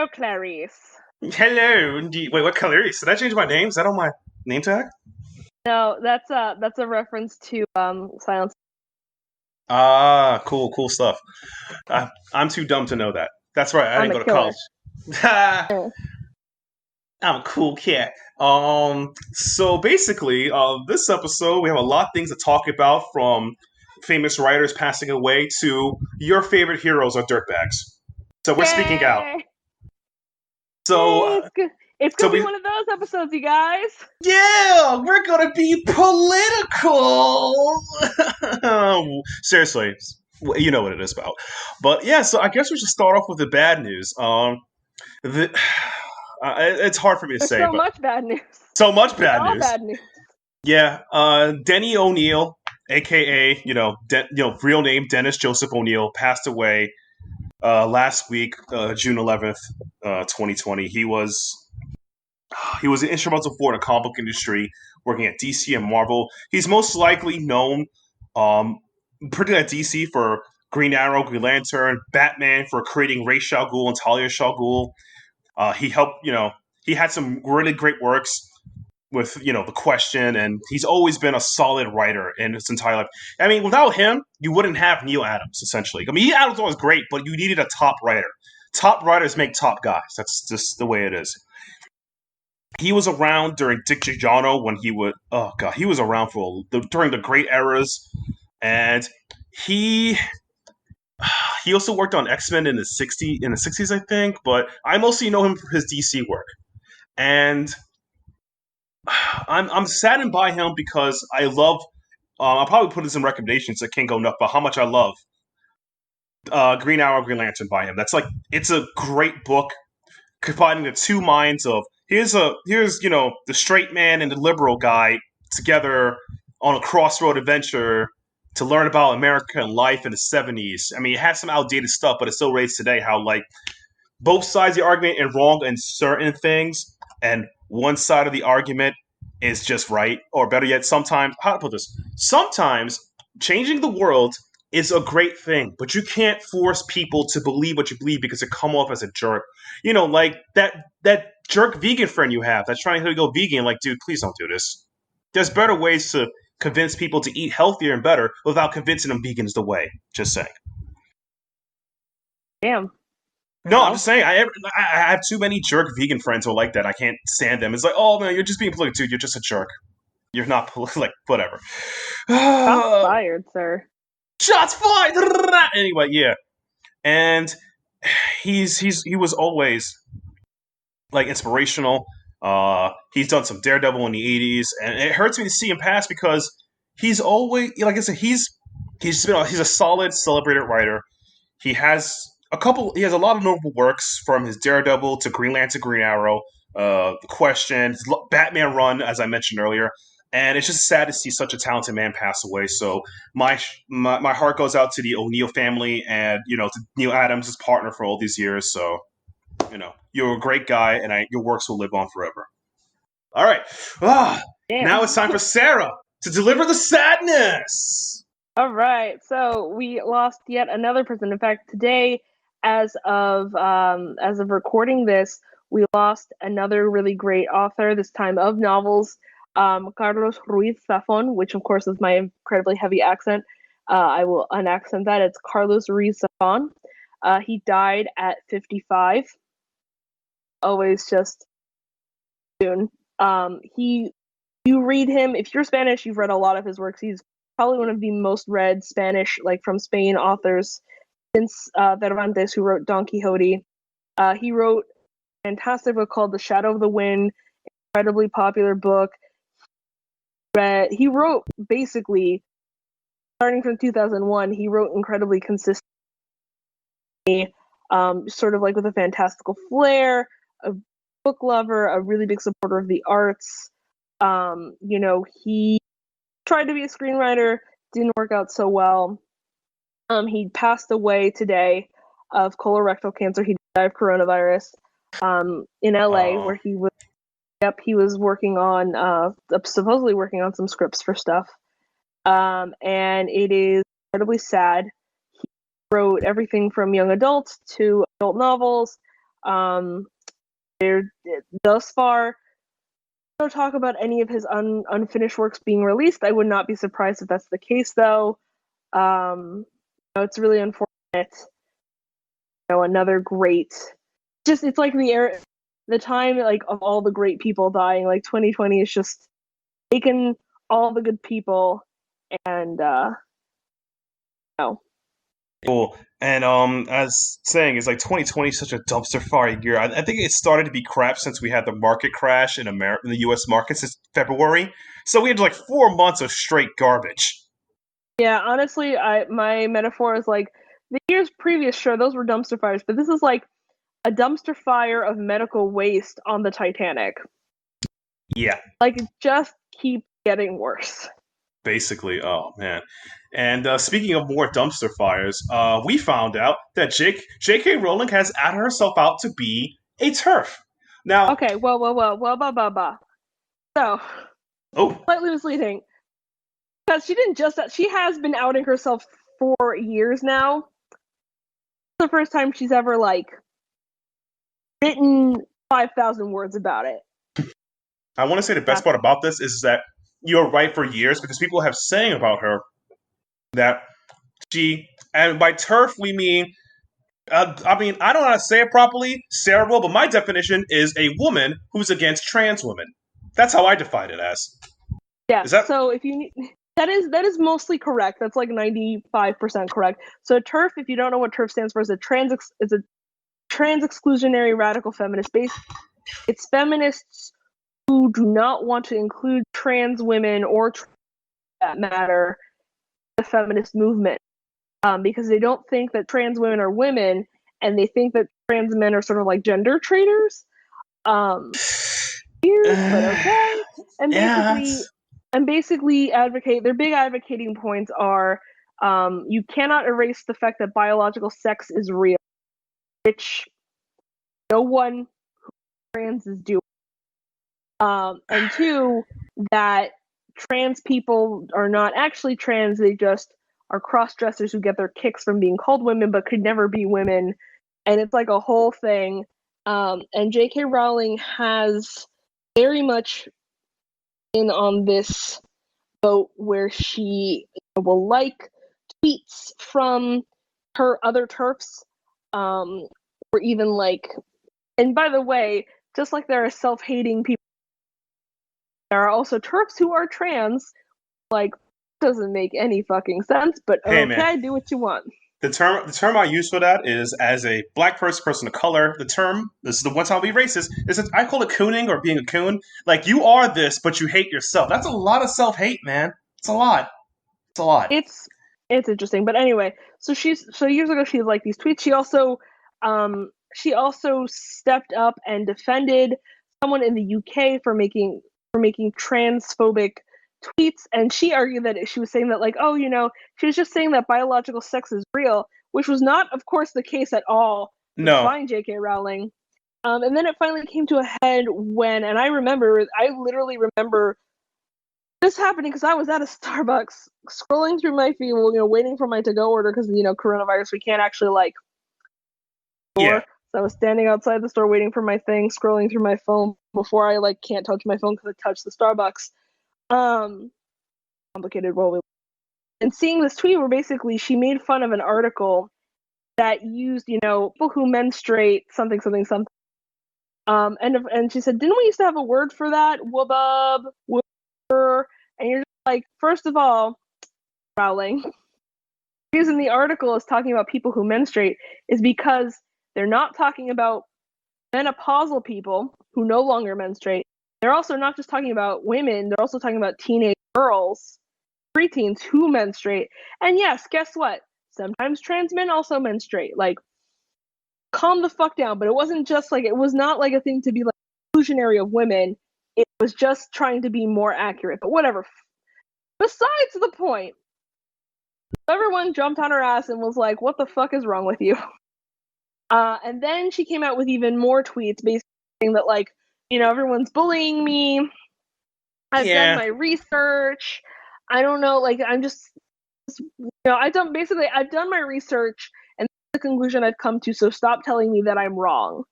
Hello, Clarice. Hello, indeed. Wait, what Clarice? Did I change my name? Is that on my name tag? No, that's a reference to Silence. Ah, cool stuff. I'm too dumb to know that. That's right. I I'm didn't a go to killer. college. I'm a cool cat. So basically, this episode we have a lot of things to talk about, from famous writers passing away to your favorite heroes are dirtbags. So we're speaking out. Yay! So, Yay, it's good. It's so gonna be one of those episodes, you guys. yeah, we're gonna be political. Seriously, you know what it is about. But yeah, so I guess we should start off with the bad news. The, it's hard for me to There's say, so but much bad news. so much It's bad all news. bad news. Yeah, Denny O'Neil, aka real name Dennis Joseph O'Neil, passed away last week, June 11th, 2020. He was an instrumental for the comic book industry, working at DC and Marvel. He's most likely known, particularly at DC, for Green Arrow, Green Lantern, Batman, for creating Ra's al Ghul and Talia al Ghul. He helped, he had some really great works with, The Question, and he's always been a solid writer in his entire life. I mean, without him, you wouldn't have Neil Adams, essentially. I mean, Neil Adams was great, but you needed a top writer. Top writers make top guys. That's just the way it is. He was around during Dick Giordano when he was around during the great eras, and he he also worked on X-Men in the '60s, I think. But I mostly know him for his DC work, and I'm saddened by him because I love. I'll probably put this in recommendations. I can't go enough about how much I love Green Arrow, Green Lantern by him. It's a great book combining the two minds of here's the straight man and the liberal guy together on a crossroad adventure to learn about America and life in the '70s. I mean, it has some outdated stuff, but it still raised today how both sides of the argument are wrong in certain things, and one side of the argument is just right, or better yet, sometimes how to put this? Sometimes changing the world is a great thing, but you can't force people to believe what you believe because it come off as a jerk. Like that jerk vegan friend you have that's trying to go vegan. Like, dude, please don't do this. There's better ways to convince people to eat healthier and better without convincing them vegan is the way. Just saying. Damn. No, I'm just saying. I have too many jerk vegan friends who are like that. I can't stand them. It's like, oh man, you're just being political, dude. You're just a jerk. You're not like whatever. Shots fired, sir. Shots fired. Anyway, yeah, and he was always inspirational. He's done some Daredevil in the '80s, and it hurts me to see him pass because he's always, like I said, he's a solid, celebrated writer. He has a lot of notable works, from his Daredevil to Green Lantern, Green Arrow, The Question, his Batman run, as I mentioned earlier. And it's just sad to see such a talented man pass away. So my heart goes out to the O'Neil family and, to Neil Adams, his partner for all these years. So, you're a great guy, and your works will live on forever. All right. Now it's time for Sara to deliver the sadness. All right. So we lost yet another person. In fact, today, as of recording this, we lost another really great author, this time of novels, Carlos Ruiz Zafón, which of course is my incredibly heavy accent. I will unaccent that. It's Carlos Ruiz Zafón. He died at 55. Always just soon. You read him, if you're Spanish, you've read a lot of his works. He's probably one of the most read Spanish, from Spain, authors since Cervantes, who wrote Don Quixote. He wrote a fantastic book called The Shadow of the Wind, incredibly popular book. He wrote, basically, starting from 2001, he wrote incredibly consistently, sort of with a fantastical flair, a book lover, a really big supporter of the arts. He tried to be a screenwriter, didn't work out so well. He passed away today of colorectal cancer. He died of coronavirus in LA, where he was working on supposedly working on some scripts for stuff. And it is incredibly sad. He wrote everything from young adults to adult novels. There, thus far, no talk about any of his unfinished works being released. I would not be surprised if that's the case, though. It's really unfortunate. Another great. It's like the time like of all the great people dying. Like 2020 is just taken all the good people and Cool. And as saying, it's like 2020 is such a dumpster fire year. I think it started to be crap since we had the market crash in America, in the U.S. market since February. So we had like 4 months of straight garbage. Yeah, honestly, my metaphor is like the years previous. Sure, those were dumpster fires, but this is like a dumpster fire of medical waste on the Titanic. Yeah. Like it just keeps getting worse. Basically, oh man. And speaking of more dumpster fires, we found out that J.K. Rowling has added herself out to be a TERF. Now, Okay, well. So, oh, slightly misleading because she has been outing herself for years now. It's the first time she's ever like written 5,000 words about it. I want to say the best part about this is that you're right for years because people have saying about her that she, and by TERF we mean, I don't know how to say it properly, Sara, but my definition is a woman who's against trans women. That's how I define it as. Yes. Is that so if you that is mostly correct. That's like 95% correct. So TERF, if you don't know what TERF stands for, is a trans exclusionary radical feminist base. It's feminists who do not want to include trans women or that matter in the feminist movement because they don't think that trans women are women and they think that trans men are sort of like gender traitors. Weird, but okay. And basically advocate their big advocating points are you cannot erase the fact that biological sex is real, which no one who trans is doing. And two, that trans people are not actually trans, they just are cross-dressers who get their kicks from being called women but could never be women. And it's like a whole thing. And J.K. Rowling has very much in on this boat where she will like tweets from her other TERFs, or even like, and by the way, just like there are self-hating people, there are also TERFs who are trans. Like, doesn't make any fucking sense, but hey okay, man? do what you want. The term I use for that is as a black person of color. The term, this is the one time I'll be racist, is that I call it cooning or being a coon. Like you are this, but you hate yourself. That's a lot of self hate, man. It's a lot. It's a lot. It's interesting, but anyway, so years ago she liked these tweets. She also stepped up and defended someone in the UK for making transphobic tweets, and she argued that she was saying that like, oh, she was just saying that biological sex is real, which was not, of course, the case at all. No. Fine, J.K. Rowling. And then it finally came to a head when, and I literally remember this happening because I was at a Starbucks scrolling through my feed, waiting for my to-go order because coronavirus, we can't actually like. Yeah. So I was standing outside the store waiting for my thing, scrolling through my phone before I like can't touch my phone because I touched the Starbucks. Complicated role. And seeing this tweet where basically she made fun of an article that used, people who menstruate something. And she said, didn't we used to have a word for that? Woobub, woober. And you're just like, first of all, Rowling, the reason the article is talking about people who menstruate is because they're not talking about menopausal people who no longer menstruate. They're also not just talking about women, they're also talking about teenage girls, preteens who menstruate. And yes, guess what? Sometimes trans men also menstruate. Like, calm the fuck down. But it wasn't just like, it was not like a thing to be like exclusionary of women. It was just trying to be more accurate. But whatever. Besides the point, everyone jumped on her ass and was like, what the fuck is wrong with you? And then she came out with even more tweets basically saying that, like, everyone's bullying me. I've done my research. I don't know, like, I'm just, I've done my research and the conclusion I've come to, so stop telling me that I'm wrong.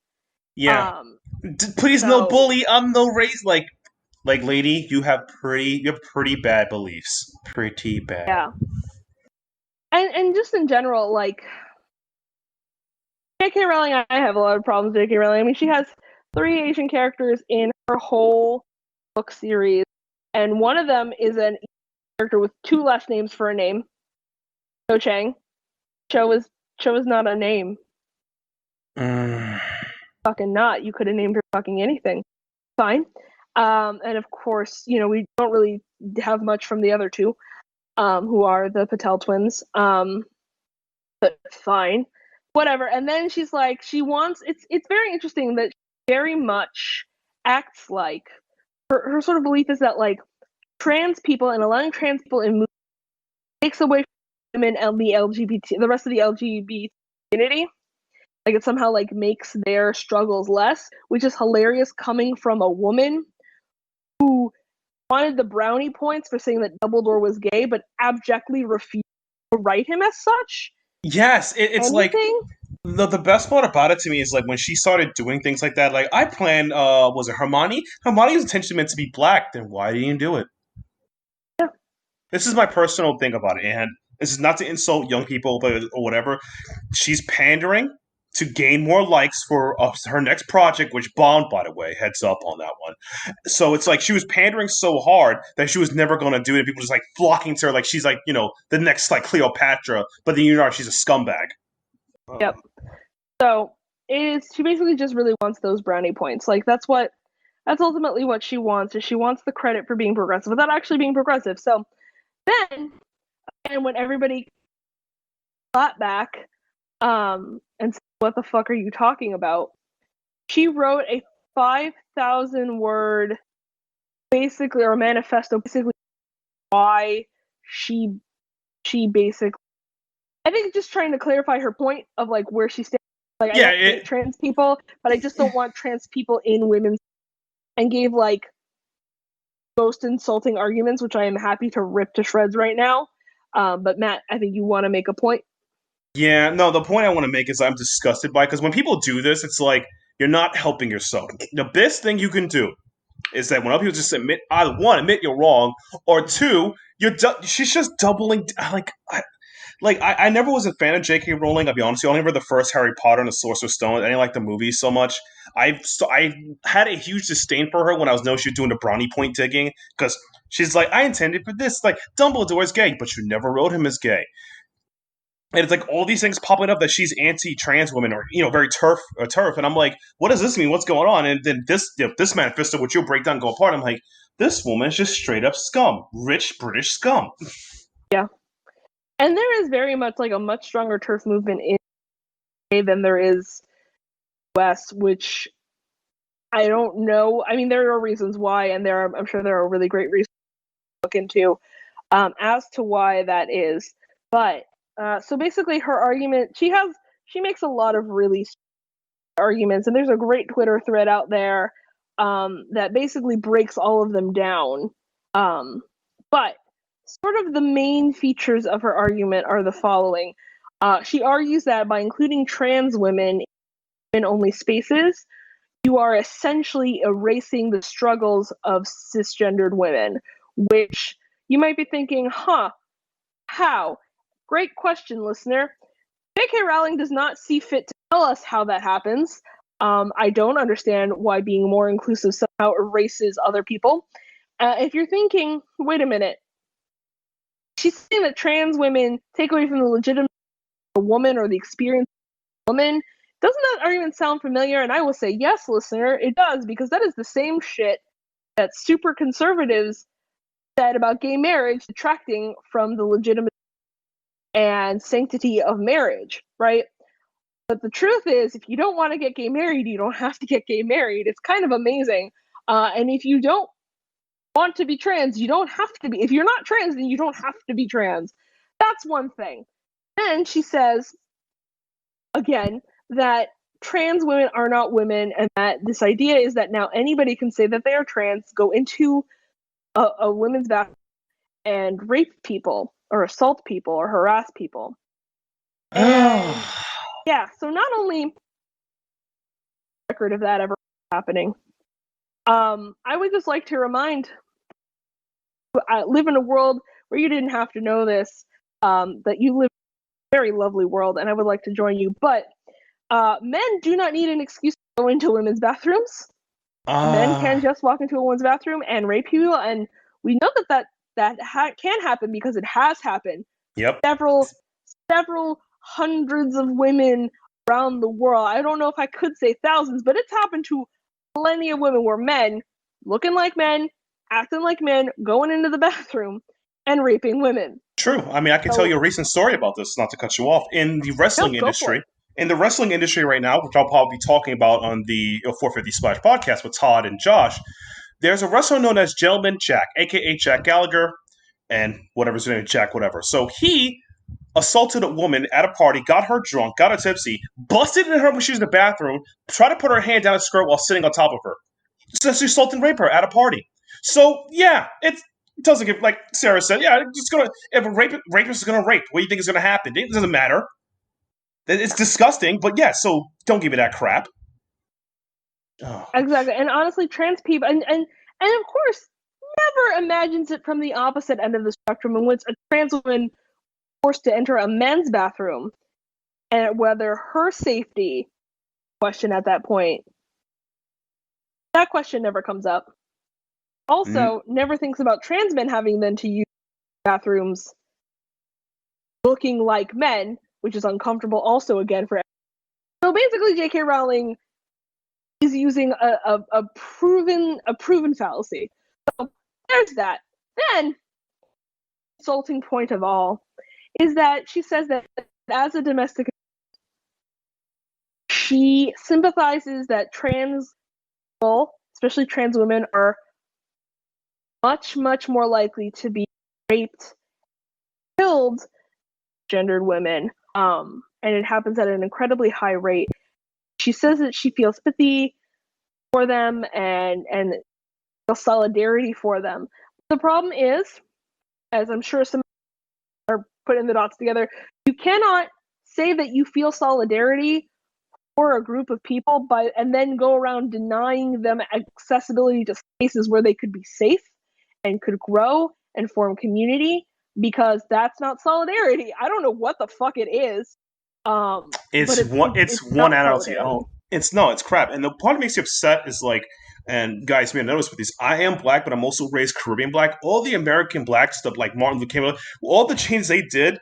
Yeah. Please, no So bully. I'm no race. Like, lady, you have pretty bad beliefs. Pretty bad. yeah, and just in general, like J.K. Rowling, I have a lot of problems with J.K. Rowling. I mean, she has 3 Asian characters in her whole book series, and one of them is an character with 2 last names for a name. Cho Chang. Cho is not a name. Mm. Fucking not. You could have named her fucking anything. Fine. And of course, we don't really have much from the other two, who are the Patel twins. But fine. Whatever. And then she's like, it's very interesting that she very much acts like her sort of belief is that like trans people and allowing trans people in movies takes away from women and the rest of the LGBT community. Like it somehow like makes their struggles less, which is hilarious coming from a woman who wanted the brownie points for saying that Dumbledore was gay, but abjectly refused to write him as such. Yes, it's like Anything? the best part about it to me is like when she started doing things like that. Like I planned, was it Hermione? Hermione's intention meant to be black. Then why didn't you do it? Yeah. This is my personal thing about it, and this is not to insult young people, but or whatever. She's pandering to gain more likes for her next project, which bombed, by the way. Heads up on that one. So it's like she was pandering so hard that she was never going to do it. People just like flocking to her, like she's like the next like Cleopatra, but then she's a scumbag. Yep. So she basically just really wants those brownie points. Like that's ultimately what she wants. Is she wants the credit for being progressive without actually being progressive. So then, and when everybody clapped back, and said, "What the fuck are you talking about?" She wrote a 5,000 word, basically, or manifesto, basically why she basically, I think, just trying to clarify her point of like where she stands. Like, I Yeah, don't hate trans people, but I just don't want trans people in women's, and gave like most insulting arguments, which I am happy to rip to shreds right now. But Matt, I think you want to make a point. yeah. No, the point I want to make is I'm disgusted by because when people do this, it's like you're not helping yourself. The best thing you can do is that when other people just admit either one, admit you're wrong, or two, she's just doubling. I never was a fan of J.K. Rowling. I'll be honest with you. I only read the first Harry Potter and the Sorcerer's Stone. I didn't like the movies so much. I had a huge disdain for her when I was she was doing the brownie point digging because she's like, I intended for this. Like Dumbledore's gay, but you never wrote him as gay. And it's like all these things popping up that she's anti-trans women or very TERF, and I'm like, what does this mean? What's going on? And then this manifesto, which you'll break down, and go apart. I'm like, this woman is just straight up scum, rich British scum. Yeah, and there is very much like a much stronger TERF movement in UK than there is US, which I don't know. I mean, there are reasons why, and I'm sure there are really great reasons to look into as to why that is. But so basically, her argument, she makes a lot of really arguments, and there's a great Twitter thread out there that basically breaks all of them down. But sort of the main features of her argument are the following. She argues that by including trans women in only spaces, you are essentially erasing the struggles of cisgendered women, which you might be thinking, how? Great question, listener. J.K. Rowling does not see fit to tell us how that happens. I don't understand why being more inclusive somehow erases other people. If you're thinking, wait a minute, she's saying that trans women take away from the legitimacy of a woman or the experience of a woman. Doesn't that argument sound familiar? And I will say, yes, listener, it does, because that is the same shit that super conservatives said about gay marriage detracting from the legitimacy and sanctity of marriage, right? But the truth is, if you don't want to get gay married, you don't have to get gay married. It's kind of amazing. And if you don't want to be trans, you don't have to be. If you're not trans, then you don't have to be trans. That's one thing. And she says, again, that trans women are not women, and that this idea is that now anybody can say that they are trans, go into a women's bathroom and rape people, or assault people, or harass people. And yeah, so not only record of that ever happening. I would just like to remind, I live in a world where you didn't have to know this, that you live in a very lovely world, and I would like to join you. But men do not need an excuse to go into women's bathrooms. Men can just walk into a woman's bathroom and rape you, and we know that can happen because it has happened. Yep. Several hundreds of women around the world. I don't know if I could say thousands, but it's happened to plenty of women where men, looking like men, acting like men, going into the bathroom and raping women. True. I mean, I can tell you a recent story about this, not to cut you off. In the wrestling industry, right now, which I'll probably be talking about on the 450 Splash podcast with Todd and Josh, there's a wrestler known as Gentleman Jack, a.k.a. Jack Gallagher, and whatever's his name, Jack whatever. So he assaulted a woman at a party, got her drunk, got her tipsy, busted in her when she was in the bathroom, tried to put her hand down her skirt while sitting on top of her. So she assaulted and raped her at a party. So, yeah, it doesn't give, like Sara said, yeah, it's gonna, if a rapist is going to rape, what do you think is going to happen? It doesn't matter. It's disgusting, but yeah, so don't give me that crap. Oh. Exactly, and honestly, trans people, and of course, never imagines it from the opposite end of the spectrum, in which a trans woman forced to enter a men's bathroom, and whether her safety question at that point, that question never comes up. Also, never thinks about trans men having then to use bathrooms looking like men, which is uncomfortable also again for everyone. So basically J.K. Rowling is using a proven fallacy. So there's that. Then, the insulting point of all is that she says that as a domestic, she sympathizes that trans people, especially trans women, are much, much more likely to be raped, killed, gendered women, and it happens at an incredibly high rate. She says that she feels sympathy for them and solidarity for them. The problem is, as I'm sure some are putting the dots together, you cannot say that you feel solidarity for a group of people and then go around denying them accessibility to spaces where they could be safe and could grow and form community, because that's not solidarity. I don't know what the fuck it is. It's one out of the it's crap. And the part that makes you upset is like, and guys may have noticed with these, I am black, but I'm also raised Caribbean black. All the American blacks, stuff like Martin Luther King, all the changes they did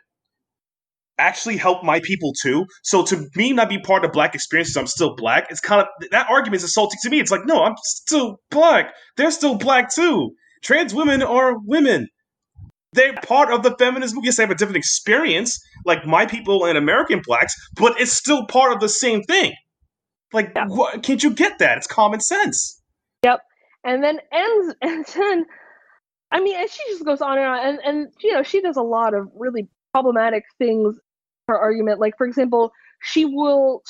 actually helped my people too. So to me not be part of black experiences, I'm still black. It's kind of, that argument is insulting to me. It's like, no, I'm still black. They're still black too. Trans women are women. They're part of the feminist movement. Yes, they have a different experience, like my people and American blacks, but it's still part of the same thing. Like, what, can't you get that? It's common sense. Yep. And then ends, and then, I mean, and she just goes on and on, and you know, she does a lot of really problematic things. Her argument, like for example, she will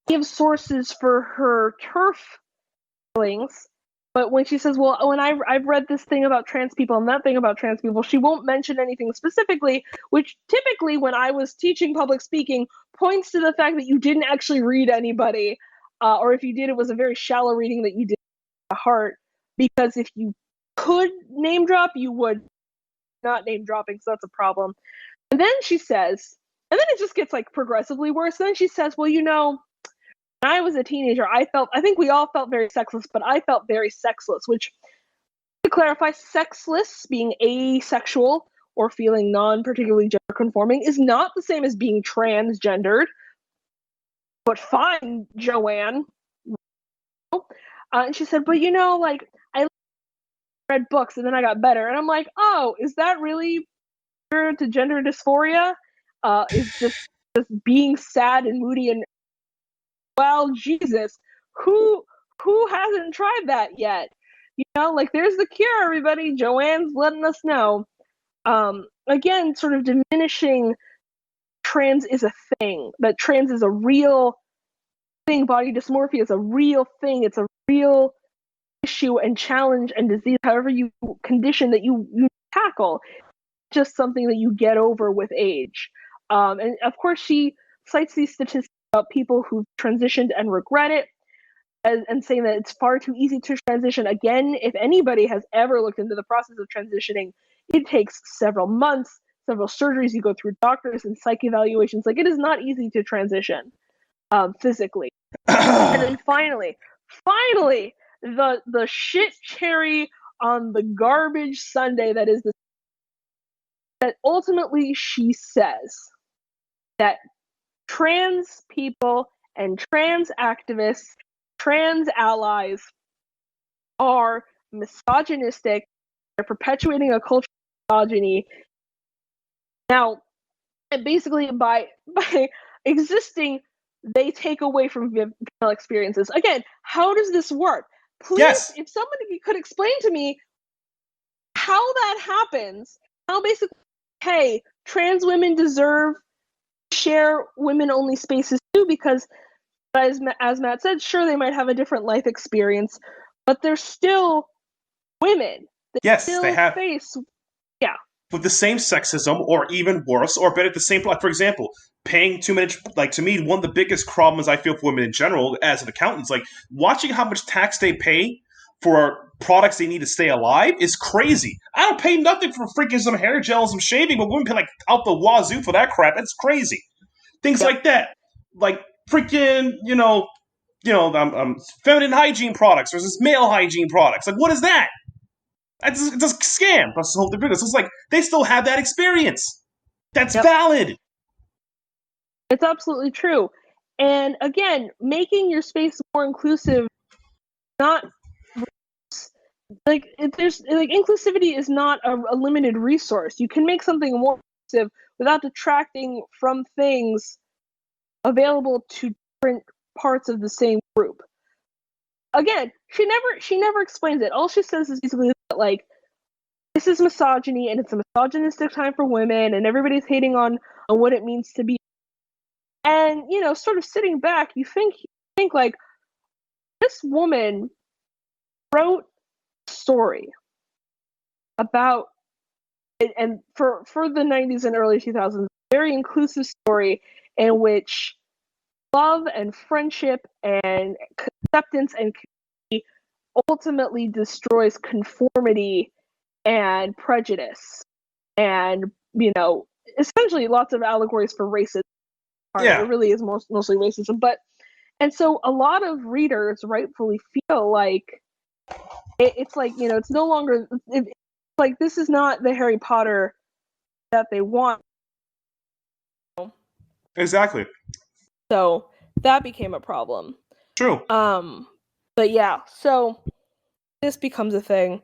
give sources for her TERF feelings. But when she says, well, when I've read this thing about trans people and that thing about trans people, she won't mention anything specifically, which typically when I was teaching public speaking points to the fact that you didn't actually read anybody, or if you did, it was a very shallow reading that you did at heart, because if you could name drop, you would not name dropping, so that's a problem. And then she says, and then it just gets like progressively worse. Then she says, well, you know, when I was a teenager, I think we all felt very sexless, but I felt very sexless, which, to clarify, sexless, being asexual or feeling non-particularly gender conforming, is not the same as being transgendered. But fine, Joanne. And she said, but you know, like, I read books and then I got better. And I'm like, oh, is that really to gender dysphoria? Is just being sad and moody and, well, Jesus, who hasn't tried that yet? You know, like, there's the cure, everybody. Joanne's letting us know. Again, sort of diminishing trans is a thing, that trans is a real thing, body dysmorphia is a real thing, it's a real issue and challenge and disease, however you condition that you tackle, just something that you get over with age. And of course she cites these statistics about people who've transitioned and regret it, and saying that it's far too easy to transition. Again, if anybody has ever looked into the process of transitioning, it takes several months, several surgeries. You go through doctors and psych evaluations. Like, it is not easy to transition physically. And then finally, the shit cherry on the garbage sundae that is that ultimately she says that trans people and trans activists, trans allies are misogynistic. They're perpetuating a culture of misogyny. Now, and basically by existing, they take away from female experiences. Again, how does this work? Please, Yes. if somebody could explain to me how that happens, how basically, hey, trans women deserve to share women-only spaces too, because as Matt said, sure, they might have a different life experience, but they're still women. Yes, they have. Face, yeah. With the same sexism, or even worse, or better, the same. Like, for example, paying too much. Like, to me, one of the biggest problems I feel for women in general, as an accountant, is like watching how much tax they pay for products they need to stay alive is crazy. I don't pay nothing for freaking some hair gel and some shaving, but women pay like out the wazoo for that crap. That's crazy. Things like that, like freaking, feminine hygiene products versus male hygiene products. Like, what is that? It's a scam. That's the whole thing. It's like they still have that experience. That's valid. It's absolutely true. And again, making your space more inclusive, not like there's like inclusivity is not a limited resource. You can make something more inclusive without detracting from things available to different parts of the same group. Again, she never explains it. All she says is basically that, like, this is misogyny and it's a misogynistic time for women and everybody's hating on what it means to be. And, sort of sitting back, you think like, this woman wrote a story about it, and for the 90s and early 2000s, very inclusive story in which love and friendship and acceptance and community ultimately destroys conformity and prejudice, and essentially lots of allegories for racism. Yeah. It really is mostly racism, and so a lot of readers rightfully feel like it's like, it's no longer, it's like, this is not the Harry Potter that they want. Exactly. So that became a problem. True. But yeah, so this becomes a thing.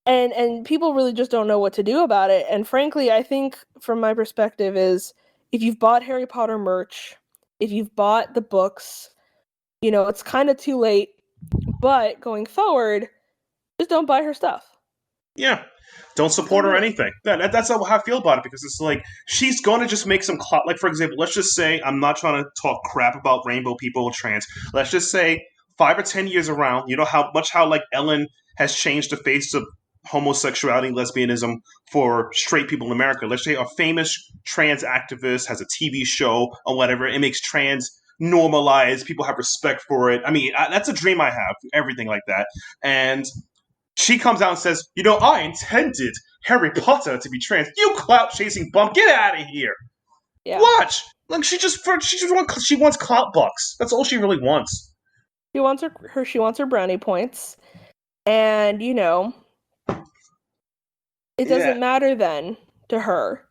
And people really just don't know what to do about it. And frankly, I think from my perspective is, if you've bought Harry Potter merch, if you've bought the books, it's kind of too late. But going forward, just don't buy her stuff. Yeah. Don't support her or anything. That's how I feel about it, because it's like, she's going to just make some clout. Like, for example, let's just say, I'm not trying to talk crap about rainbow people or trans. Let's just say 5 or 10 years around, how like Ellen has changed the face of homosexuality and lesbianism for straight people in America. Let's say a famous trans activist has a TV show or whatever. It makes trans normalized. People have respect for it. I mean, that's a dream I have, everything like that. And she comes out and says, I intended Harry Potter to be trans. You clout chasing bum, get out of here. Yeah. Watch. Like, she wants clout bucks. That's all she really wants. She wants her brownie points. And, it doesn't matter then to her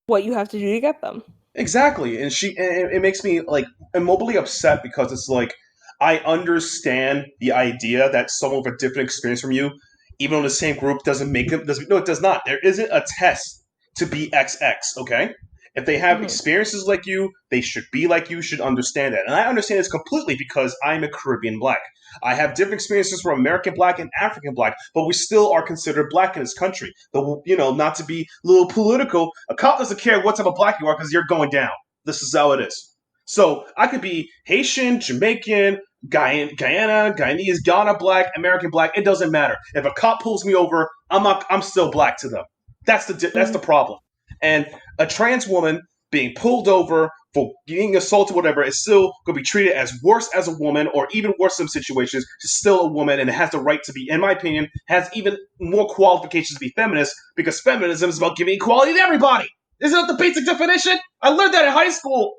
what you have to do to get them. Exactly. And it makes me like immobily upset, because it's like, I understand the idea that someone with a different experience from you, even in the same group, doesn't make them. No, it does not. There isn't a test to be XX, okay? If they have experiences like you, they should be like you, should understand that. And I understand this completely, because I'm a Caribbean black. I have different experiences from American black and African black, but we still are considered black in this country. Not to be a little political, a cop doesn't care what type of black you are, because you're going down. This is how it is. So I could be Haitian, Jamaican, Guyana, Guyanese, Ghana black, American black. It doesn't matter. If a cop pulls me over, I'm still black to them. That's the problem. And a trans woman being pulled over, for being assaulted, whatever, is still going to be treated as worse as a woman, or even worse in some situations. She's still a woman, and it has the right to be, in my opinion, has even more qualifications to be feminist, because feminism is about giving equality to everybody. Isn't that the basic definition? I learned that in high school.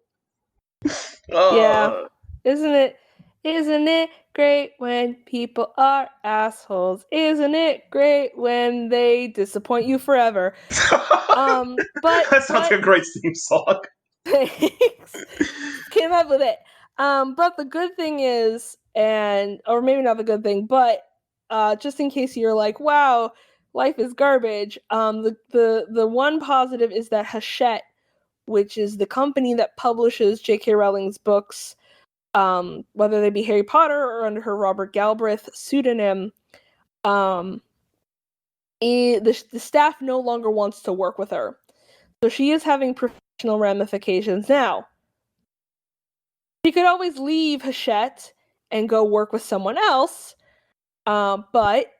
Yeah. Isn't it great when people are assholes? Isn't it great when they disappoint you forever? That sounds like a great theme song. Thanks. Came up with it. But the good thing is, or maybe not the good thing, but just in case you're like, wow, life is garbage. The one positive is that Hachette, which is the company that publishes J.K. Rowling's books, whether they be Harry Potter or under her Robert Galbraith pseudonym, the staff no longer wants to work with her. So she is having professional ramifications now. She could always leave Hachette and go work with someone else, but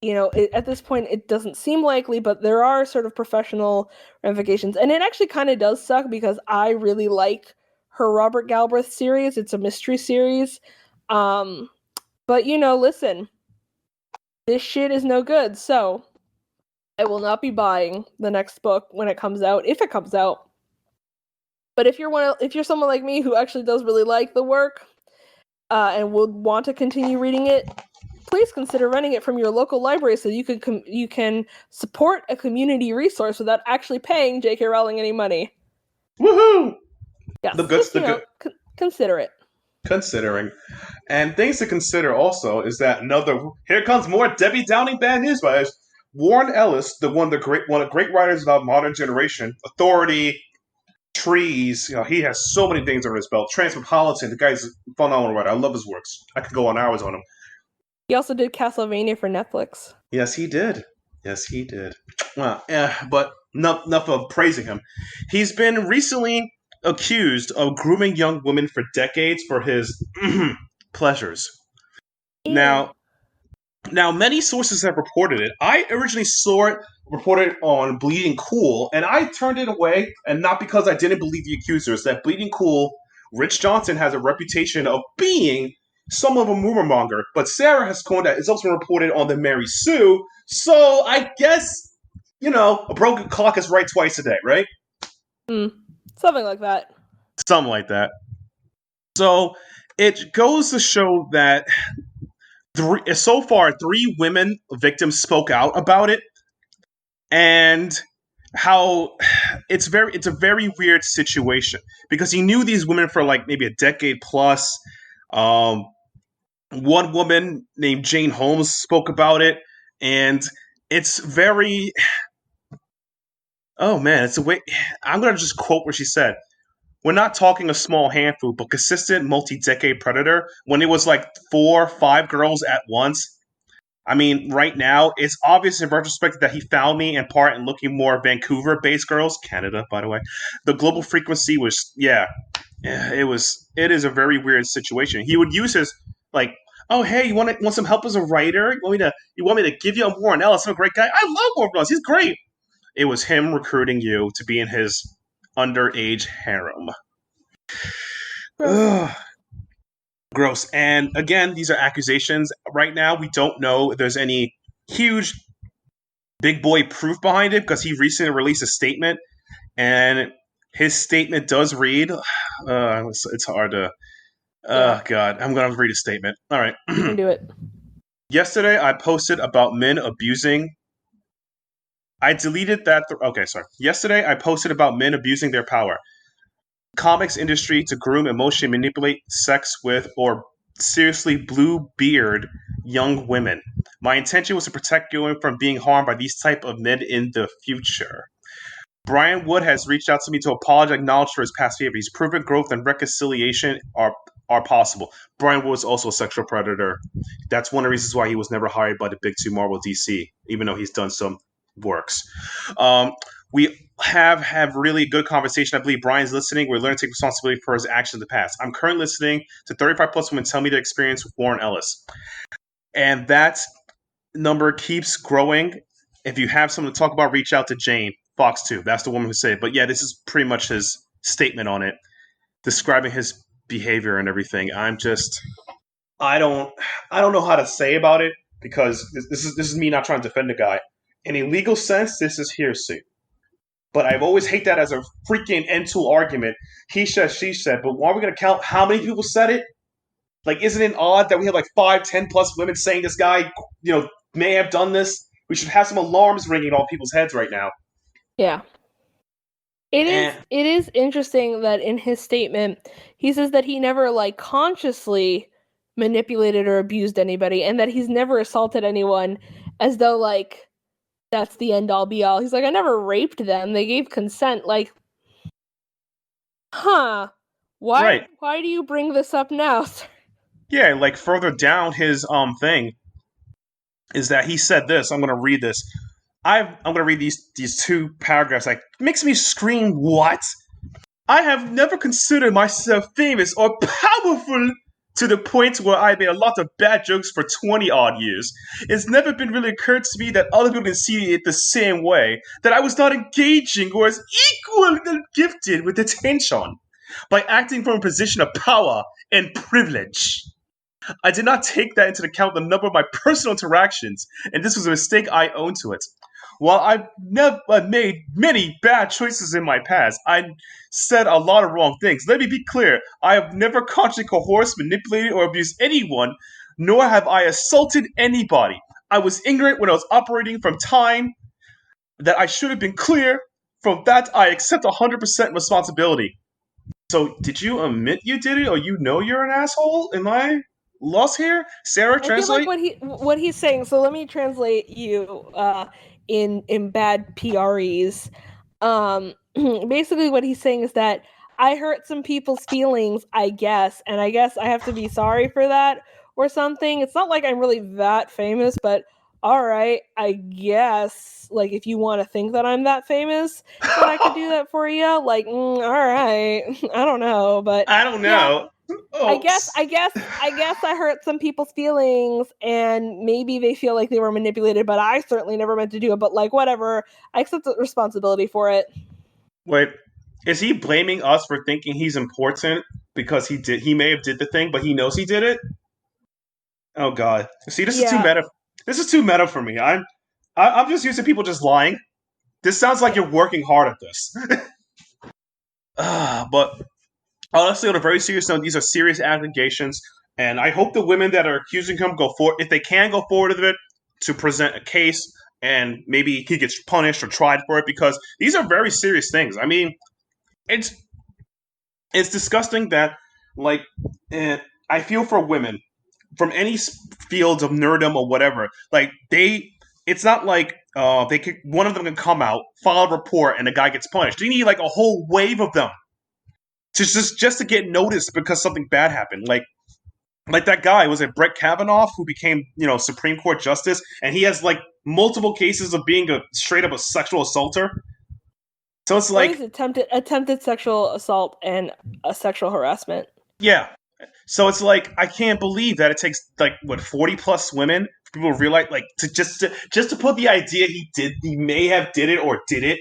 at this point it doesn't seem likely, but there are sort of professional ramifications. And it actually kind of does suck because I really like her Robert Galbraith series. It's a mystery series. But listen, this shit is no good, so I will not be buying the next book when it comes out, if it comes out. But if you're someone like me who actually does really like the work, and would want to continue reading it, please consider renting it from your local library so you can support a community resource without actually paying J.K. Rowling any money. Woohoo! Yes, Good. Consider it. Considering. And things to consider also is that here comes more Debbie Downing bad news, guys. Warren Ellis, one of the great writers about modern generation, Authority, Trees, he has so many things under his belt. Transmetropolitan, the guy's a phenomenal writer. I love his works. I could go on hours on him. He also did Castlevania for Netflix. Yes, he did. Well, but enough of praising him. He's been recently accused of grooming young women for decades for his pleasures. Yeah. Now, many sources have reported it. I originally saw it reported on Bleeding Cool, and I turned it away, and not because I didn't believe the accusers. That Bleeding Cool, Rich Johnson has a reputation of being some of a rumor monger, but Sara has coined that it's also reported on the Mary Sue, so I guess, a broken clock is right twice a day, right? Something like that. Something like that. So, it goes to show that so far, 3 women victims spoke out about it, and how it's a very weird situation because he knew these women for like maybe a decade plus. One woman named Jane Holmes spoke about it, and it's very. Oh man, it's a way. I'm gonna just quote what she said. We're not talking a small handful, but consistent multi-decade predator. When it was like 4, 5 girls at once. I mean, right now, it's obvious in retrospect that he found me in part in looking more Vancouver-based girls, Canada, by the way. The global frequency was, it is a very weird situation. He would use his, like, oh, hey, you want some help as a writer? You want me to give you a Warren Ellis? I'm a great guy. I love Warren Ellis. He's great. It was him recruiting you to be in his underage harem. Gross. And again, these are accusations. Right now, we don't know if there's any huge big boy proof behind it because he recently released a statement, and his statement does read, it's hard to, God, I'm going to read a statement. All right. You can do it. Yesterday, I posted about men abusing. I deleted that. Yesterday, I posted about men abusing their power. Comics industry to groom, emotionally manipulate, sex with, or seriously blue beard young women. My intention was to protect you from being harmed by these type of men in the future. Brian Wood has reached out to me to apologize, acknowledge for his past behavior. He's proven growth and reconciliation are possible. Brian Wood was also a sexual predator. That's one of the reasons why he was never hired by the big two Marvel DC, even though he's done some works. We have really good conversation. I believe Brian's listening. We're learning to take responsibility for his actions in the past. I'm currently listening to 35 plus women tell me their experience with Warren Ellis. And that number keeps growing. If you have something to talk about, reach out to Jane Fox too. That's the woman who said it. But yeah, this is pretty much his statement on it, describing his behavior and everything. I don't know how to say about it because this is me not trying to defend the guy. In a legal sense, this is hearsay. But I've always hate that as a freaking end-tool argument. He said, she said. But are we going to count how many people said it? Like, isn't it odd that we have like 5, 10 plus women saying this guy, may have done this? We should have some alarms ringing in all people's heads right now. Yeah. It is interesting that in his statement, he says that he never, like, consciously manipulated or abused anybody, and that he's never assaulted anyone, as though, like, that's the end-all be-all. He's like, I never raped them. They gave consent. Like, huh. Why do you bring this up now? Yeah, like, further down his thing is that he said this. I'm going to read this. I'm going to read these 2 paragraphs. Like, makes me scream, what? I have never considered myself famous or powerful to the point where I made a lot of bad jokes for 20-odd years. It's never been really occurred to me that other people can see it the same way, that I was not engaging or as equally gifted with attention by acting from a position of power and privilege. I did not take that into account the number of my personal interactions, and this was a mistake I own to it. While I've never made many bad choices in my past, I said a lot of wrong things. Let me be clear. I have never consciously coerced, manipulated, or abused anyone, nor have I assaulted anybody. I was ignorant when I was operating from time that I should have been clear. From that, I accept 100% responsibility. So, did you admit you did it, or you're an asshole? Am I lost here? Sarah, translate? I feel like what he's saying, so let me translate you in bad PREs. Basically what he's saying is that I hurt some people's feelings, I guess, and I guess I have to be sorry for that or something. It's not like I'm really that famous, but alright, I guess, like, if you want to think that I'm that famous, that I could do that for you, like, alright, I don't know, but I don't know. Yeah, I guess I hurt some people's feelings, and maybe they feel like they were manipulated, but I certainly never meant to do it, but, like, whatever, I accept the responsibility for it. Wait, is he blaming us for thinking he's important because he may have did the thing, but he knows he did it? Oh god. See, this is too meta. This is too meta for me. I'm just used to people just lying. This sounds like you're working hard at this. But honestly, on a very serious note, these are serious allegations, and I hope the women that are accusing him go forward, if they can go forward with it, to present a case, and maybe he gets punished or tried for it, because these are very serious things. I mean, it's disgusting that, like, I feel for women from any fields of nerddom or whatever. Like, it's not like one of them can come out, file a report, and the guy gets punished. You need like a whole wave of them to just to get noticed because something bad happened. Like that guy, was it Brett Kavanaugh, who became Supreme Court justice, and he has like multiple cases of being a straight up a sexual assaulter. So it's like attempted sexual assault and a sexual harassment. Yeah. So it's like, I can't believe that it takes like 40 plus women for people to realize, like, to just to put the idea he may have did it or did it.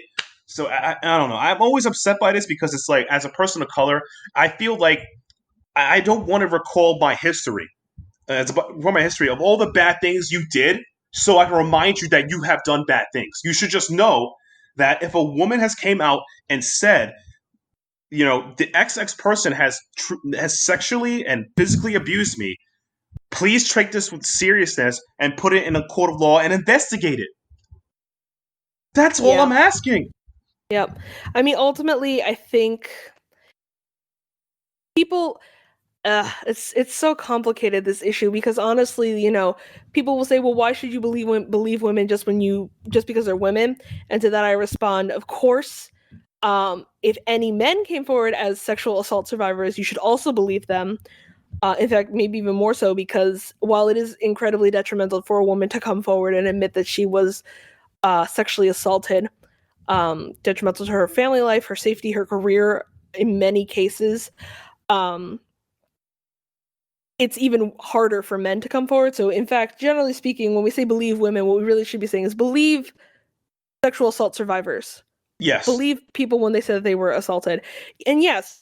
So I don't know. I'm always upset by this because it's like, as a person of color, I feel like I don't want to recall my history. It's about my history of all the bad things you did, so I can remind you that you have done bad things. You should just know that if a woman has came out and said, the XX person has sexually and physically abused me, please take this with seriousness and put it in a court of law and investigate it. That's all I'm asking. Yep. I mean, ultimately, I think people... it's so complicated, this issue, because honestly, people will say, well, why should you believe women just because they're women? And to that I respond, of course, if any men came forward as sexual assault survivors, you should also believe them. In fact, maybe even more so, because while it is incredibly detrimental for a woman to come forward and admit that she was sexually assaulted, detrimental to her family life, her safety, her career, in many cases, it's even harder for men to come forward. So, in fact, generally speaking, when we say believe women, what we really should be saying is believe sexual assault survivors. Yes. believe people when they say that they were assaulted. And yes,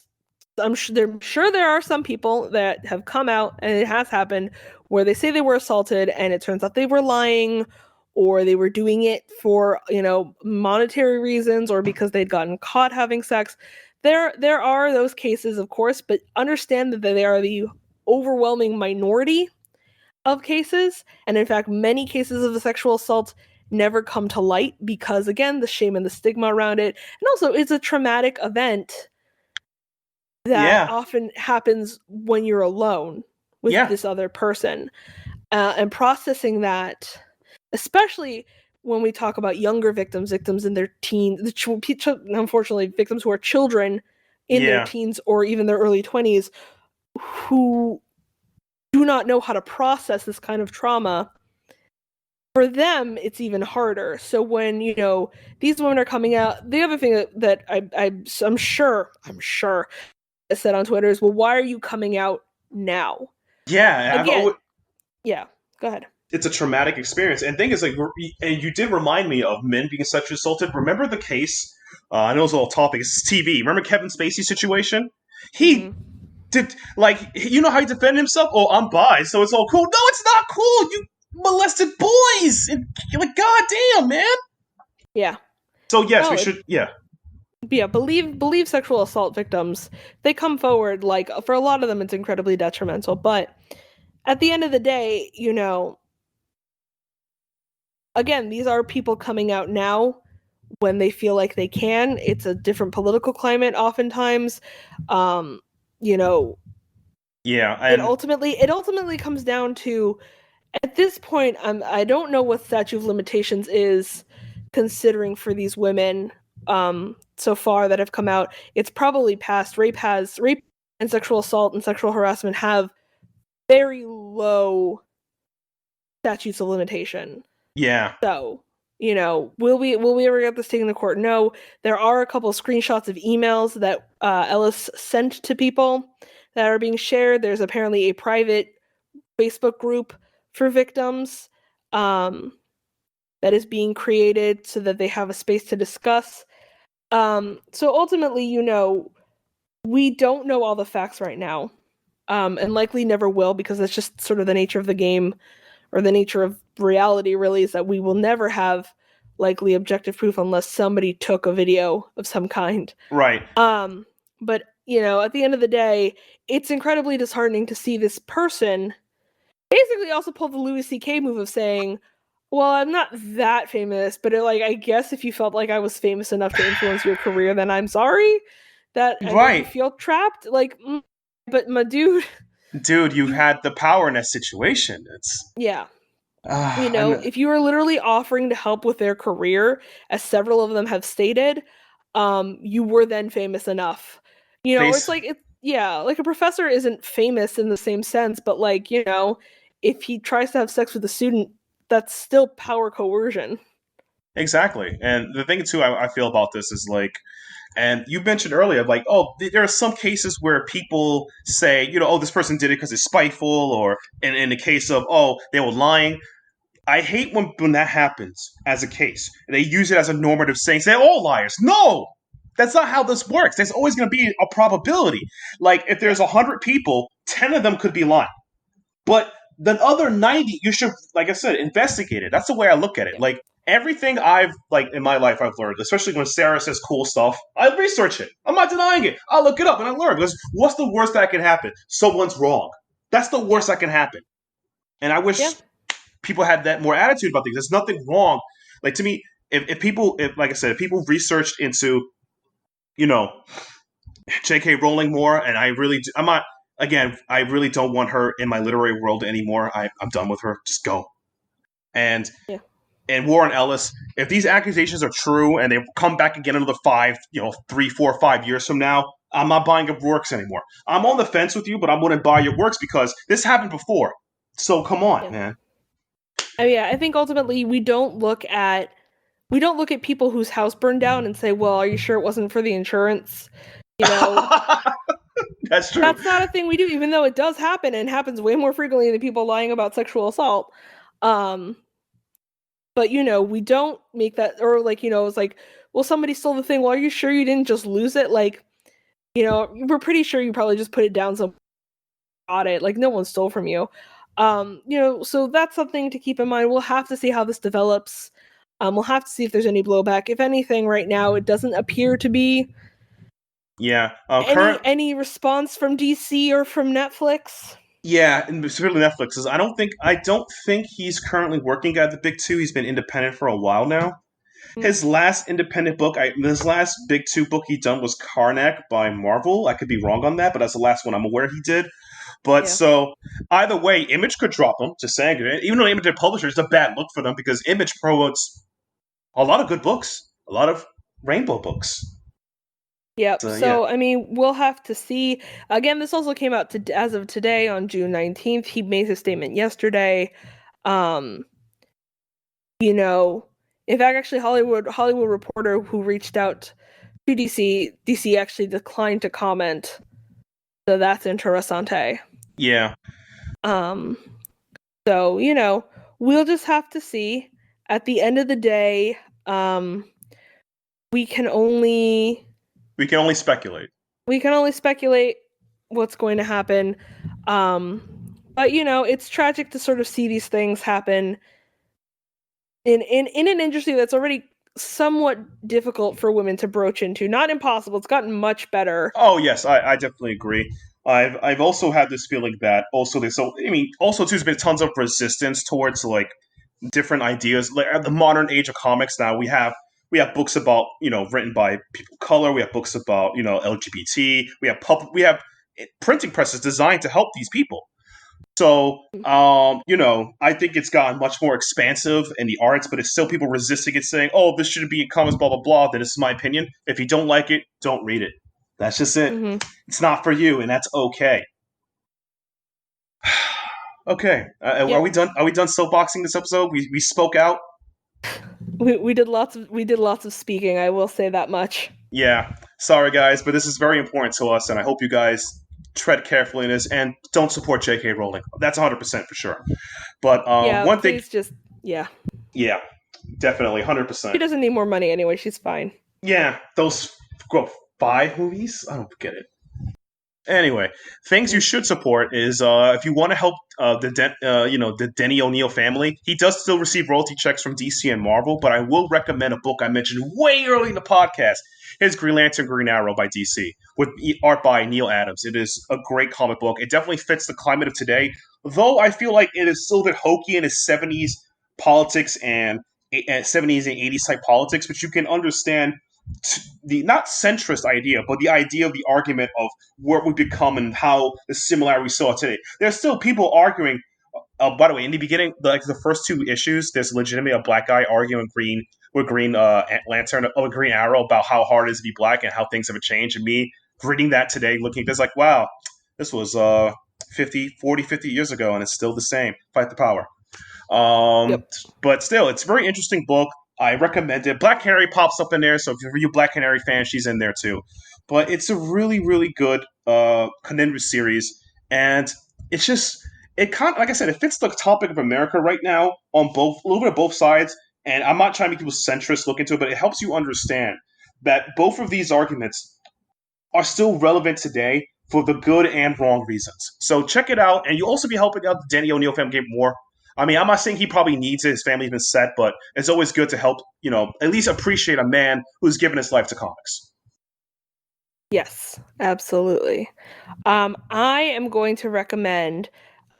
I'm sure there are some people that have come out, and it has happened, where they say they were assaulted and it turns out they were lying, or they were doing it for, monetary reasons, or because they'd gotten caught having sex. There are those cases, of course, but understand that they are the overwhelming minority of cases, and in fact many cases of the sexual assault never come to light because, again, the shame and the stigma around it, and also it's a traumatic event that Yeah. often happens when you're alone with Yeah. this other person, and processing that, especially when we talk about younger victims in their teens, unfortunately victims who are children in their Yeah. teens or even their early 20s, who do not know how to process this kind of trauma. For them, it's even harder. So when, these women are coming out, the other thing that I'm sure I said on Twitter is, well, why are you coming out now? Yeah. Again, yeah, go ahead. It's a traumatic experience. And thing is, like, and you did remind me of men being sexually assaulted. Remember the case? I know it's a little topic. It's TV. Remember Kevin Spacey situation? He Mm-hmm. did, like, you know how he defended himself? Oh, I'm bi, so it's all cool. No, it's not cool. You molested boys. And you're like, God damn, man. Yeah. So yes, we No, should. Yeah. yeah, believe sexual assault victims. They come forward, like, for a lot of them it's incredibly detrimental, but at the end of the day, again, these are people coming out now when they feel like they can. It's a different political climate oftentimes. Um, you know, Yeah. it And ultimately comes down to, at this point, I don't know what statute of limitations is considering for these women so far that have come out. It's probably past. Rape and sexual assault and sexual harassment have very low statutes of limitation. yeah. So, will we ever get this taken to court? No. There are a couple of screenshots of emails that Ellis sent to people that are being shared. There's apparently a private Facebook group for victims that is being created so that they have a space to discuss. So ultimately, we don't know all the facts right now, and likely never will, because that's just sort of the nature of the game, or the nature of reality, really, is that we will never have likely objective proof unless somebody took a video of some kind. Right. But at the end of the day, it's incredibly disheartening to see this person basically also pull the Louis C.K. move of saying, well, I'm not that famous, but I guess if you felt like I was famous enough to influence your career, then I'm sorry that I made you Right. feel trapped. But my dude, Dude, you you, had the power in that situation. It's yeah. and If you are literally offering to help with their career, as several of them have stated, you were then famous enough. It's face like a professor isn't famous in the same sense, but if he tries to have sex with a student, that's still power coercion. exactly. And the thing too, I feel about this is like, and you mentioned earlier, like, oh, there are some cases where people say, oh, this person did it because it's spiteful, or in the case of, oh, they were lying. I hate when that happens as a case. They use it as a normative saying, say, all liars. No! That's not how this works. There's always going to be a probability. Like, if Yeah. there's 100 people, 10 of them could be lying. But the other 90, you should, like I said, investigate it. That's the way I look at it. Yeah. Like, everything in my life I've learned, especially when Sara says cool stuff, I research it. I'm not denying it. I'll look it up and I learn. Because what's the worst that can happen? Someone's wrong. That's the Yeah. worst that can happen. And I Yeah. wish people had that more attitude about things. There's nothing wrong. Like, to me, if people, like I said, if people researched into, you know, J.K. Rowling more, and I really, I'm not. Again, I really don't want her in my literary world anymore. I'm done with her. Just go. And Yeah. Warren Ellis, if these accusations are true and they come back again another 5, 3, 4, 5 years from now, I'm not buying your works anymore. I'm on the fence with you, but I wouldn't buy your works because this happened before. So come on, Yeah. man. I think ultimately we don't look at people whose house burned down and say, well, are you sure it wasn't for the insurance? That's true. That's not a thing we do, even though it does happen and happens way more frequently than people lying about sexual assault. Um, but we don't make that, or it's like well, somebody stole the thing. Well, are you sure you didn't just lose it? Like, we're pretty sure you probably just put it down some audit. Like, no one stole from you. So that's something to keep in mind. We'll have to see how this develops. We'll have to see if there's any blowback. If anything, right now it doesn't appear to be any response from DC or from Netflix. Yeah, and specifically Netflix. Is I don't think he's currently working at the big two. He's been independent for a while now. His last independent book, his last big two book he done was Karnak by Marvel. I could be wrong on that, but that's the last one I'm aware he did. But so either way, Image could drop them. Just saying, even though Image are publishers, it's a bad look for them because Image promotes a lot of good books, a lot of rainbow books. Yep. So I mean, we'll have to see. Again, this also came out as of today on June 19th. He made his statement yesterday. In fact, actually, Hollywood Reporter, who reached out to DC actually declined to comment. So that's interessante. Yeah. So, we'll just have to see. At the end of the day, we can only speculate. We can only speculate what's going to happen. But it's tragic to sort of see these things happen in an industry that's already somewhat difficult for women to broach into. Not impossible. It's gotten much better. Oh yes, I definitely agree. I've also had this feeling that also too, there's been tons of resistance towards like different ideas. Like at the modern age of comics now, we have books about written by people of color. We have books about LGBT. We have printing presses designed to help these people. So, I think it's gotten much more expansive in the arts, but it's still people resisting it, saying, "Oh, this shouldn't be in comics, blah blah blah." Then this is my opinion. If you don't like it, don't read it. That's just it. Mm-hmm. It's not for you, and that's okay. Okay, are we done? Are we done soapboxing this episode? We spoke out. We did lots of speaking. I will say that much. Yeah, sorry guys, but this is very important to us, and I hope you guys tread carefully in this and don't support J.K. Rowling. That's 100% for sure. But one thing, yeah, definitely 100%. She doesn't need more money anyway. She's fine. Yeah, those 5 movies. I don't get it. Anyway, things you should support is if you want to help the Denny O'Neil family. He does still receive royalty checks from DC and Marvel, but I will recommend a book I mentioned way early in the podcast. His Green Lantern, Green Arrow by DC with art by Neil Adams. It is a great comic book. It definitely fits the climate of today, though I feel like it is still a bit hokey in his 70s politics and 70s and 80s type politics, but you can understand the not centrist idea, but the idea of the argument of what we become and how the similarity we saw today. There's still people arguing. By the way, in the beginning, the first 2 issues, there's legitimately a black guy arguing with Green Lantern or Green Arrow about how hard it is to be black and how things have changed. And me reading that today, looking at this like, wow, this was 50 years ago, and it's still the same. Fight the power. But still, it's a very interesting book. I recommend it. Black Canary pops up in there, so if you're a Black Canary fan, she's in there too. But it's a really, really good conundrum series, and it's just like I said, it fits the topic of America right now on a little bit of both sides. And I'm not trying to make people centrist look into it, but it helps you understand that both of these arguments are still relevant today for the good and wrong reasons. So check it out, and you'll also be helping out the Denny O'Neil family get more. I mean, I'm not saying he probably needs it. His family's been set, but it's always good to help, at least appreciate a man who's given his life to comics. Yes, absolutely. I am going to recommend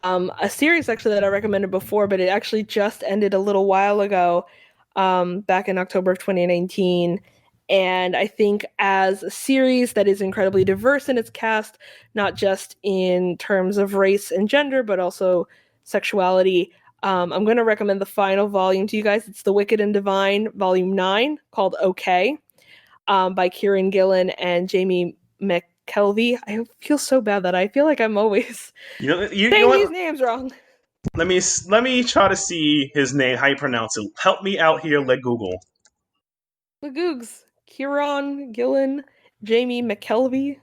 a series actually that I recommended before, but it actually just ended a little while ago, back in October of 2019. And I think as a series that is incredibly diverse in its cast, not just in terms of race and gender, but also sexuality, I'm going to recommend the final volume to you guys. It's The Wicked and Divine, Volume 9, called OK, by Kieran Gillen and Jamie McKelvey. I feel so bad that I feel like I'm always saying these names wrong. Let me try to see his name, how you pronounce it. Help me out here, let Google. The Googs. Kieran Gillen, Jamie McKelvey.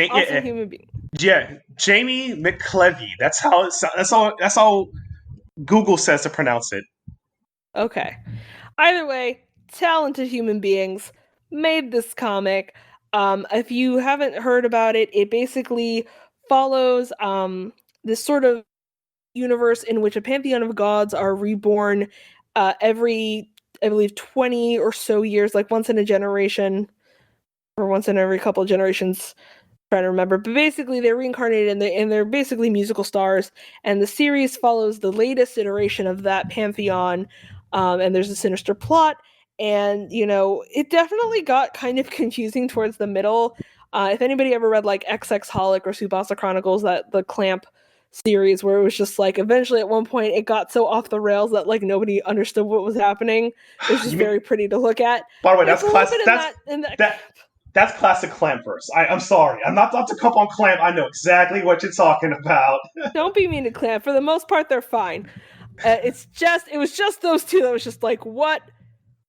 Awesome human being. Yeah, Jamie McKelvey. That's how Google says to pronounce it. Okay. Either way, talented human beings made this comic. If you haven't heard about it, it basically follows this sort of universe in which a pantheon of gods are reborn every, I believe, 20 or so years, like once in a generation, or once in every couple of generations. Trying to remember, but basically they're reincarnated and they're basically musical stars. And the series follows the latest iteration of that pantheon. And there's a sinister plot, and it definitely got kind of confusing towards the middle. If anybody ever read like XX Holic or Subasa Chronicles, that the Clamp series, where it was just like eventually at one point it got so off the rails that like nobody understood what was happening. It was just You mean, very pretty to look at. by the way, There's that's a little class. bit in that That that's classic Clamp verse. I'm sorry. I'm not to come on Clamp. I know exactly what you're talking about. Don't be mean to Clamp. For the most part, they're fine. It was just those two that was just like, what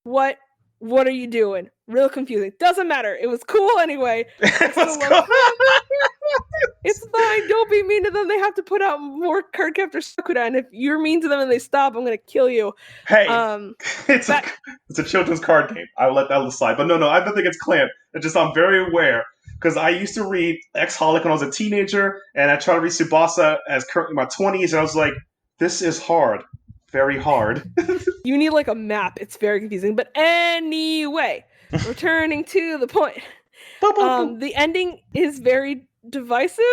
are you doing? Real confusing. Doesn't matter. It was cool anyway. I still love Clamp. It's fine. Don't be mean to them. They have to put out more Cardcaptor Sakura, and if you're mean to them and they stop, I'm gonna kill you. Hey, it's a children's card game. I will let that aside. But no, I don't think it's Clamp. It's just I'm very aware because I used to read X-Holic when I was a teenager, and I tried to read Tsubasa as currently in my 20s, and I was like, this is hard. Very hard. You need like a map. It's very confusing. But anyway, returning to the point. The ending is very divisive.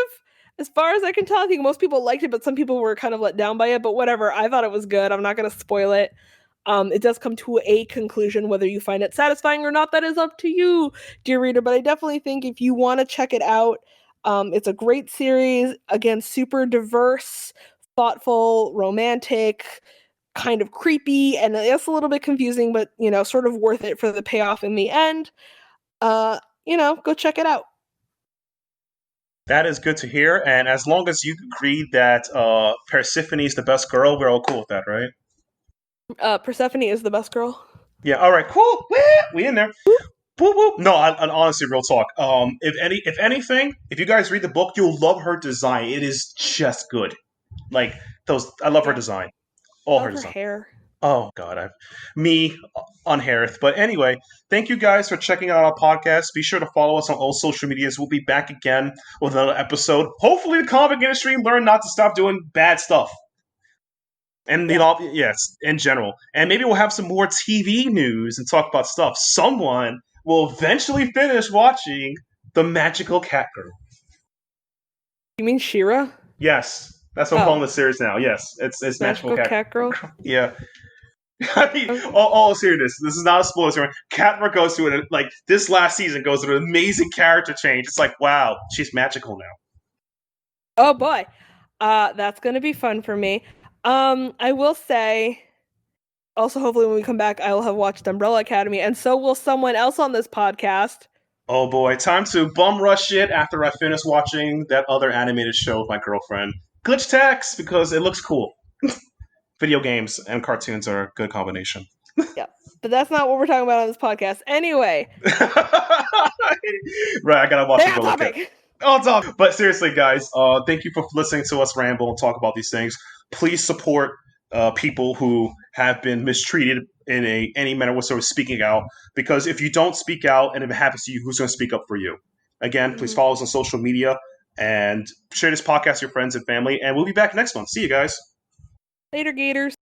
As far as I can tell, I think most people liked it, but some people were kind of let down by it. But whatever, I thought it was good. I'm not going to spoil it. It does come to a conclusion. Whether you find it satisfying or not, that is up to you, dear reader. But I definitely think if you want to check it out, it's a great series. Again, super diverse, thoughtful, romantic, kind of creepy, and it's a little bit confusing, but sort of worth it for the payoff in the end. Go check it out. That is good to hear, and as long as you agree that Persephone is the best girl, we're all cool with that, right? Persephone is the best girl. Yeah, all right, cool. We in there. Whoop, whoop. No, honestly, real talk. If anything, if you guys read the book, you'll love her design. It is just good. Like I love her design. All her design. Hair. Oh God, me unhaireth. But anyway, thank you guys for checking out our podcast. Be sure to follow us on all social medias. We'll be back again with another episode. Hopefully, the comic industry learn not to stop doing bad stuff. And yes, in general. And maybe we'll have some more TV news and talk about stuff. Someone will eventually finish watching The Magical Cat Girl. You mean She-Ra? Yes. That's what I'm calling the series now. Yes. It's Magical Cat Girl. Yeah. I mean, all seriousness, this is not a spoiler. Catmore goes through it, like, this last season goes through an amazing character change. It's like, wow, she's magical now. Oh boy. That's going to be fun for me. I will say, also, hopefully when we come back, I will have watched Umbrella Academy, and so will someone else on this podcast. Oh boy, time to bum rush it after I finish watching that other animated show with my girlfriend. Glitch Text, because it looks cool. Video games and cartoons are a good combination. Yeah, but that's not what we're talking about on this podcast. Anyway. Right, I gotta watch Umbrella Academy. But seriously, guys, thank you for listening to us ramble and talk about these things. Please support people who have been mistreated in any manner whatsoever, speaking out. Because if you don't speak out and if it happens to you, who's going to speak up for you? Again, please follow us on social media and share this podcast with your friends and family. And we'll be back next month. See you guys. Later, Gators.